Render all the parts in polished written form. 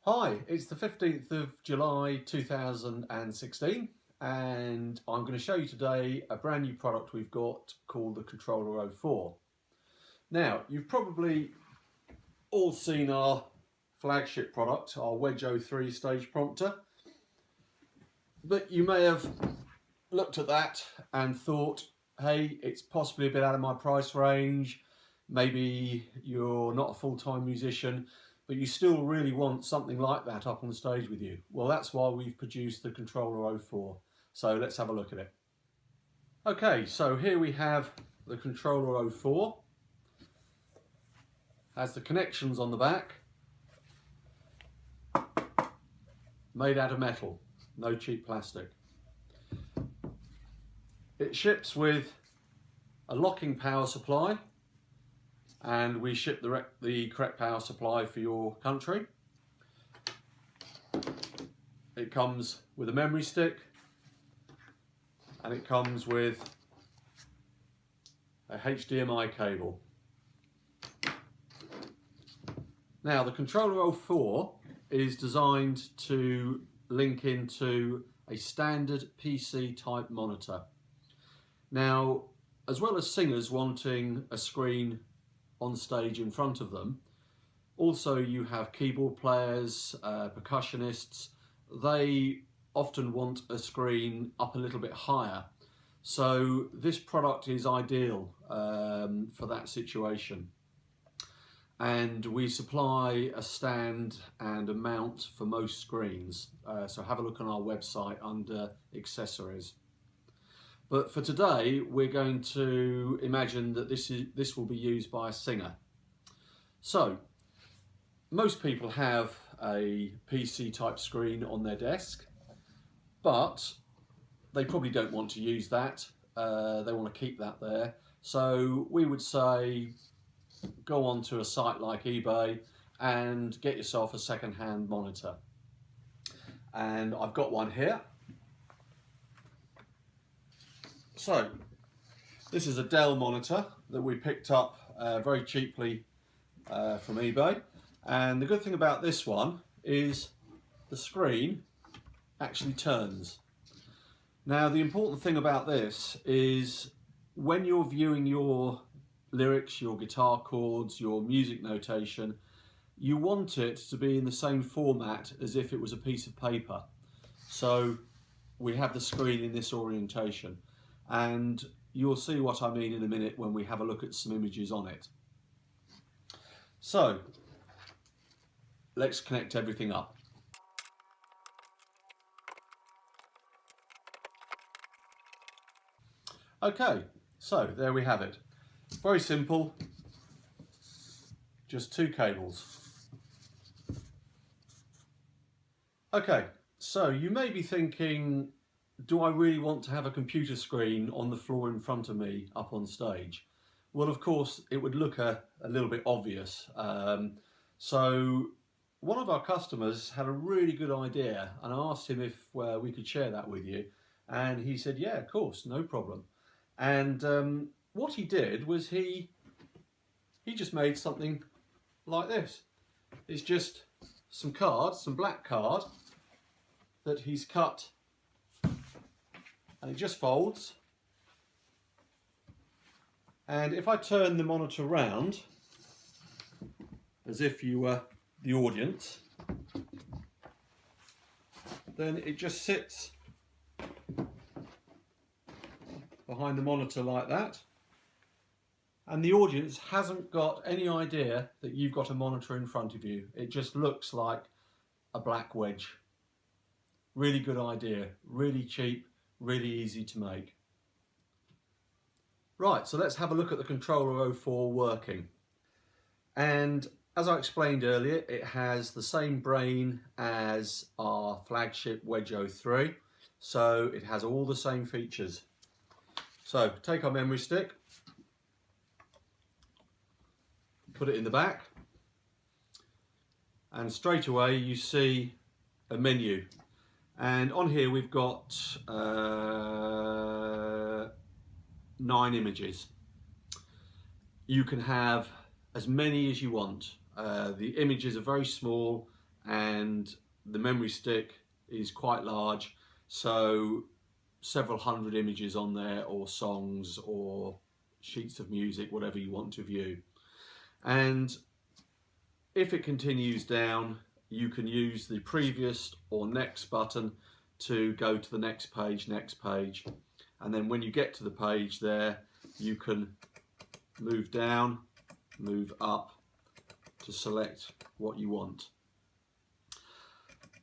Hi, it's the 15th of July 2016 and I'm going to show you today a brand new product we've got called the Controller04. Now, you've probably all seen our flagship product, our Wedge 03 Stageprompter, but you may have looked at that and thought, hey, it's possibly a bit out of my price range, maybe you're not a full-time musician, but you still really want something like that up on stage with you. Well, that's why we've produced the Controller04. So let's have a look at it. Okay, so here we have the Controller04. Has the connections on the back. Made out of metal, no cheap plastic. It ships with a locking power supply, and we ship the correct power supply for your country. It comes with a memory stick, and it comes with a HDMI cable. Now, the Controller04 is designed to link into a standard PC type monitor. Now, as well as singers wanting a screen on stage in front of them, also you have keyboard players, percussionists. They often want a screen up a little bit higher, so this product is ideal for that situation. And we supply a stand and a mount for most screens, so have a look on our website under accessories. But for today, we're going to imagine that this will be used by a singer. So, most people have a PC type screen on their desk, but they probably don't want to use that. They want to keep that there. So we would say, go onto a site like eBay and get yourself a second-hand monitor. And I've got one here. So, this is a Dell monitor that we picked up very cheaply from eBay. And the good thing about this one is the screen actually turns. Now, the important thing about this is when you're viewing your lyrics, your guitar chords, your music notation, you want it to be in the same format as if it was a piece of paper. So we have the screen in this orientation. And you'll see what I mean in a minute when we have a look at some images on it. So, let's connect everything up. Okay, so there we have it. Very simple, just two cables. Okay, so you may be thinking, do I really want to have a computer screen on the floor in front of me up on stage? Well, of course, it would look a little bit obvious. So one of our customers had a really good idea, and I asked him if we could share that with you. And he said, yeah, of course, no problem. And what he did was he just made something like this. It's just some cards, some black card that he's cut, and it just folds. And if I turn the monitor round as if you were the audience, then it just sits behind the monitor like that, and the audience hasn't got any idea that you've got a monitor in front of you. It just looks like a black wedge. Really good idea, really cheap, really easy to make. Right, so let's have a look at the Controller04 working. And as I explained earlier, it has the same brain as our flagship Wedge 03, so it has all the same features. So take our memory stick, put it in the back, and straight away you see a menu. And on here we've got 9 images. You can have as many as you want. The images are very small and the memory stick is quite large, so several hundred images on there, or songs or sheets of music, whatever you want to view. And if it continues down, you can use the previous or next button to go to the next page, and then when you get to the page there, you can move down, move up to select what you want.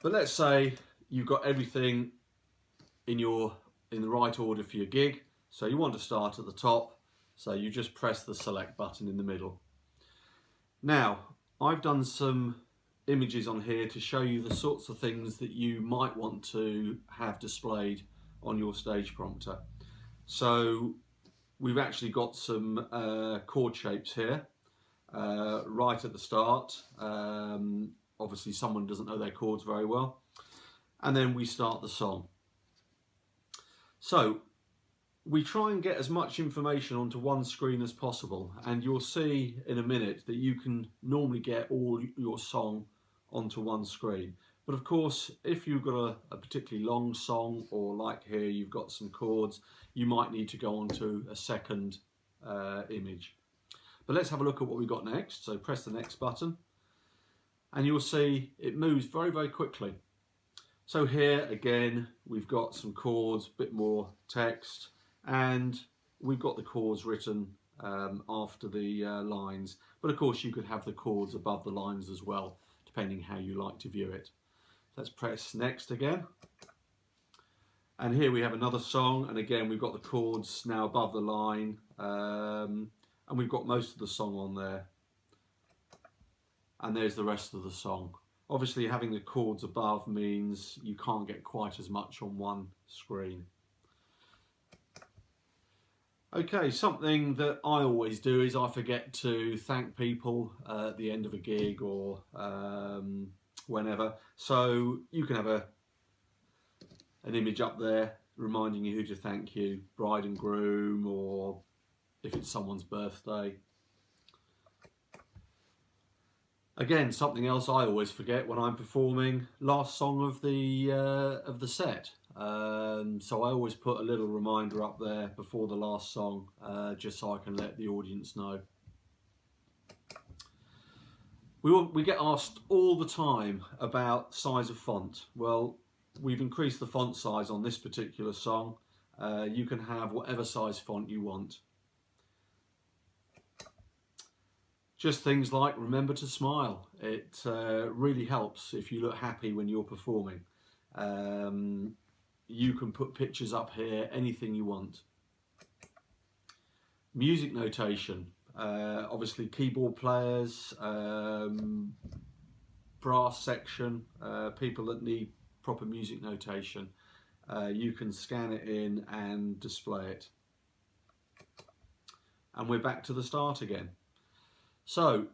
But let's say you've got everything in the right order for your gig, so you want to start at the top, so you just press the select button in the middle. Now, I've done some images on here to show you the sorts of things that you might want to have displayed on your Stageprompter. So we've actually got some chord shapes here right at the start. Obviously someone doesn't know their chords very well, and then we start the song. So we try and get as much information onto one screen as possible, and you'll see in a minute that you can normally get all your song onto one screen. But of course, if you've got a particularly long song, or like here you've got some chords, you might need to go onto a second image. But let's have a look at what we've got next. So press the next button, and you'll see it moves very, very quickly. So here again, we've got some chords, a bit more text, and we've got the chords written after the lines. But of course you could have the chords above the lines as well, depending how you like to view it. Let's press next again. And here we have another song, and again we've got the chords now above the line, and we've got most of the song on there. And there's the rest of the song. Obviously having the chords above means you can't get quite as much on one screen. Okay, something that I always do is I forget to thank people at the end of a gig or whenever. So you can have an image up there reminding you who to thank you, bride and groom, or if it's someone's birthday. Again, something else I always forget when I'm performing, last song of the set. So I always put a little reminder up there before the last song, just so I can let the audience know. We get asked all the time about size of font. Well, we've increased the font size on this particular song. You can have whatever size font you want. Just things like remember to smile. It really helps if you look happy when you're performing. You can put pictures up here, anything you want. Music notation. Obviously keyboard players, brass section, people that need proper music notation. You can scan it in and display it. And we're back to the start again. So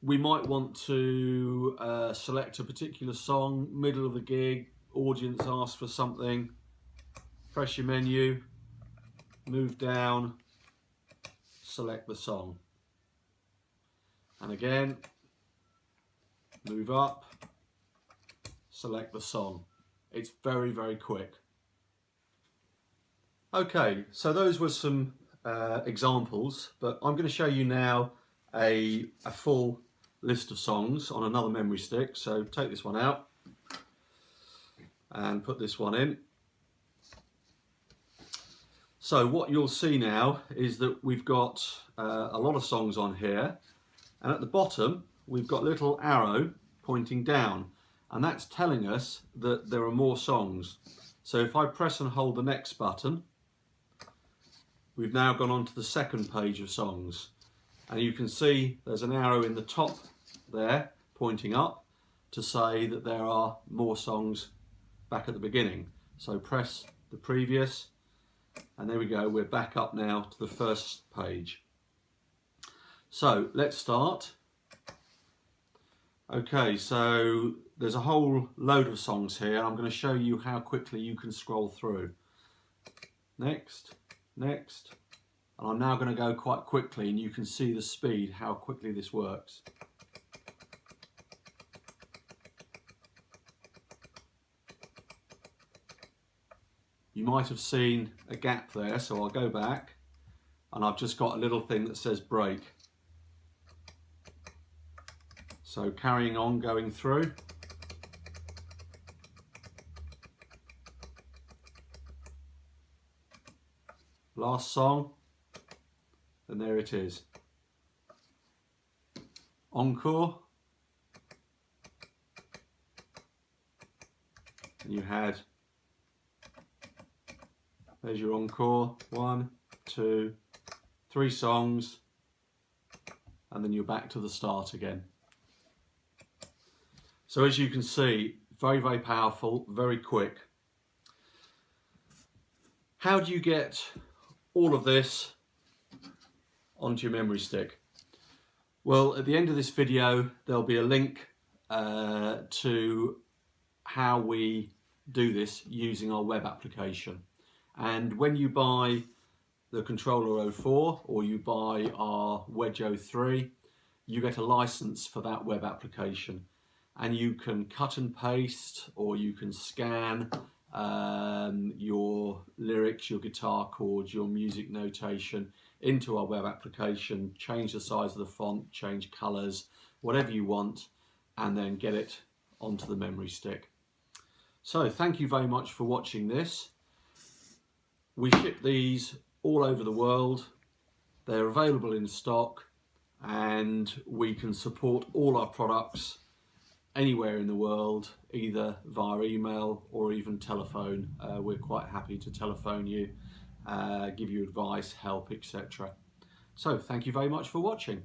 we might want to select a particular song, middle of the gig, audience asks for something, press your menu, move down, select the song. And again, move up, select the song. It's very, very quick. Okay, so those were some examples, but I'm going to show you now a full list of songs on another memory stick. So take this one out and put this one in. So what you'll see now is that we've got a lot of songs on here, and at the bottom we've got a little arrow pointing down, and that's telling us that there are more songs. So if I press and hold the next button, we've now gone on to the second page of songs. And you can see there's an arrow in the top there pointing up to say that there are more songs back at the beginning. So press the previous, and there we go, we're back up now to the first page. So let's start. Okay, so there's a whole load of songs here. I'm going to show you how quickly you can scroll through. Next, next. And I'm now going to go quite quickly, and you can see the speed, how quickly this works. you might have seen a gap there, so I'll go back and I've just got a little thing that says break. So carrying on, going through. Last song, and there it is. Encore. And you had, there's your encore, 1, 2, 3 songs, and then you're back to the start again. So as you can see, very, very powerful, very quick. How do you get all of this onto your memory stick? Well, at the end of this video, there'll be a link to how we do this using our web application. And when you buy the Controller04 or you buy our Wedge 03, you get a license for that web application, and you can cut and paste, or you can scan your lyrics, your guitar chords, your music notation into our web application, change the size of the font, change colors, whatever you want, and then get it onto the memory stick. So thank you very much for watching this. We ship these all over the world. They're available in stock, and we can support all our products anywhere in the world, either via email or even telephone. We're quite happy to telephone you, give you advice, help, etc. So thank you very much for watching.